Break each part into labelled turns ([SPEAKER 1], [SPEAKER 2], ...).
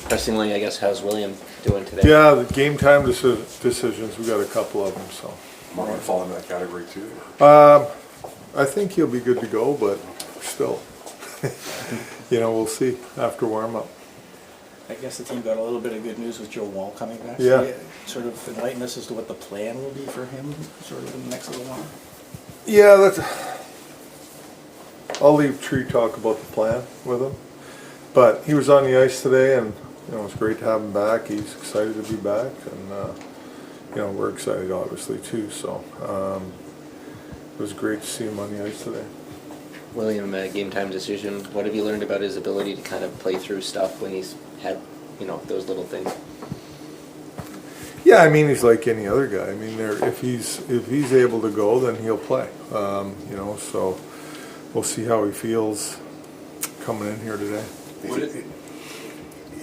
[SPEAKER 1] Pressingly, I guess, how's William doing today?
[SPEAKER 2] Yeah, the game time decisions, we got a couple of them, so.
[SPEAKER 3] Marlon fall into that category too?
[SPEAKER 2] I think he'll be good to go, but still, we'll see after warm-up.
[SPEAKER 4] I guess the team got a little bit of good news with Joe Wall coming back.
[SPEAKER 2] Yeah.
[SPEAKER 4] So sort of enlighten us as to what the plan will be for him, sort of in the next little while.
[SPEAKER 2] Yeah, I'll leave Tree talk about the plan with him. But he was on the ice today, and it's great to have him back. He's excited to be back, and we're excited obviously too. So it was great to see him on the ice today.
[SPEAKER 1] William, game time decision. What have you learned about his ability to kind of play through stuff when he's had, those little things?
[SPEAKER 2] Yeah, I mean, he's like any other guy. I mean, if he's able to go, then he'll play. So we'll see how he feels coming in here today.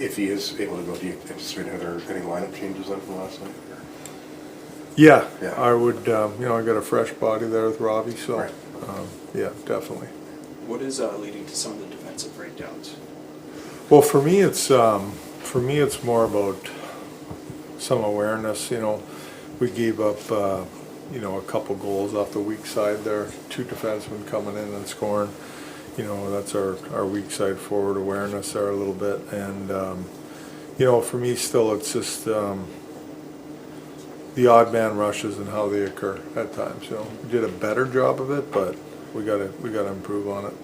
[SPEAKER 3] If he is able to go, do you anticipate any lineup changes then from last night?
[SPEAKER 2] Yeah,
[SPEAKER 3] Yeah.
[SPEAKER 2] I would. I got a fresh body there with Robbie, so
[SPEAKER 3] Right.
[SPEAKER 2] yeah, definitely.
[SPEAKER 5] What is leading to some of the defensive breakdowns?
[SPEAKER 2] Well, for me, it's more about some awareness. We gave up a couple goals off the weak side there. 2 defensemen coming in and scoring. That's our weak side forward awareness there a little bit. And for me, still, it's just the odd man rushes and how they occur at times. We did a better job of it, but we gotta improve on it.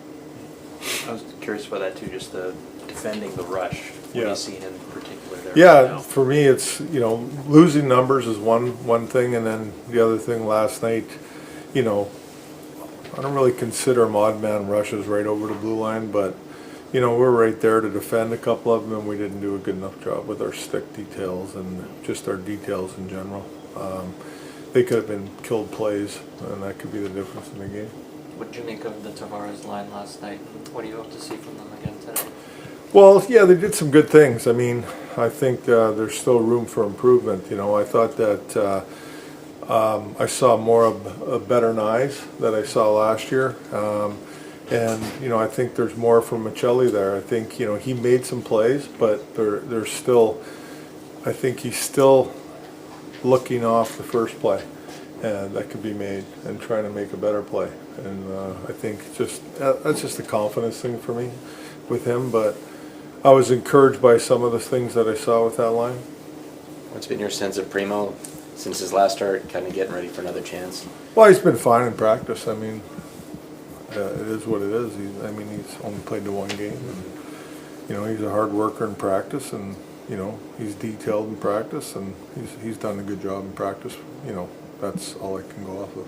[SPEAKER 6] I was curious about that too, just the defending the rush. What
[SPEAKER 2] Yeah.
[SPEAKER 6] are you seeing in particular there?
[SPEAKER 2] Yeah,
[SPEAKER 6] right now?
[SPEAKER 2] for me, it's losing numbers is one thing, and then the other thing last night, I don't really consider them odd man rushes right over the blue line, but we're right there to defend a couple of them, and we didn't do a good enough job with our stick details and just our details in general. They could have been killed plays, and that could be the difference in the game.
[SPEAKER 7] What did you make of the Tavares line last night? What do you hope to see from them again today?
[SPEAKER 2] Well, yeah, they did some good things. I mean, I think there's still room for improvement. I thought that I saw more of better Nyes that I saw last year. And I think there's more from Michelli there. I think he made some plays, but there's still, I think he's still looking off the first play, and that could be made, and trying to make a better play. And I think that's just a confidence thing for me with him. But I was encouraged by some of the things that I saw with that line.
[SPEAKER 1] What's been your sense of Primo since his last start, kind of getting ready for another chance?
[SPEAKER 2] Well, he's been fine in practice. I mean, it is what it is. He's only played the one game, and he's a hard worker in practice, and he's detailed in practice, and he's done a good job in practice. That's all I can go off of.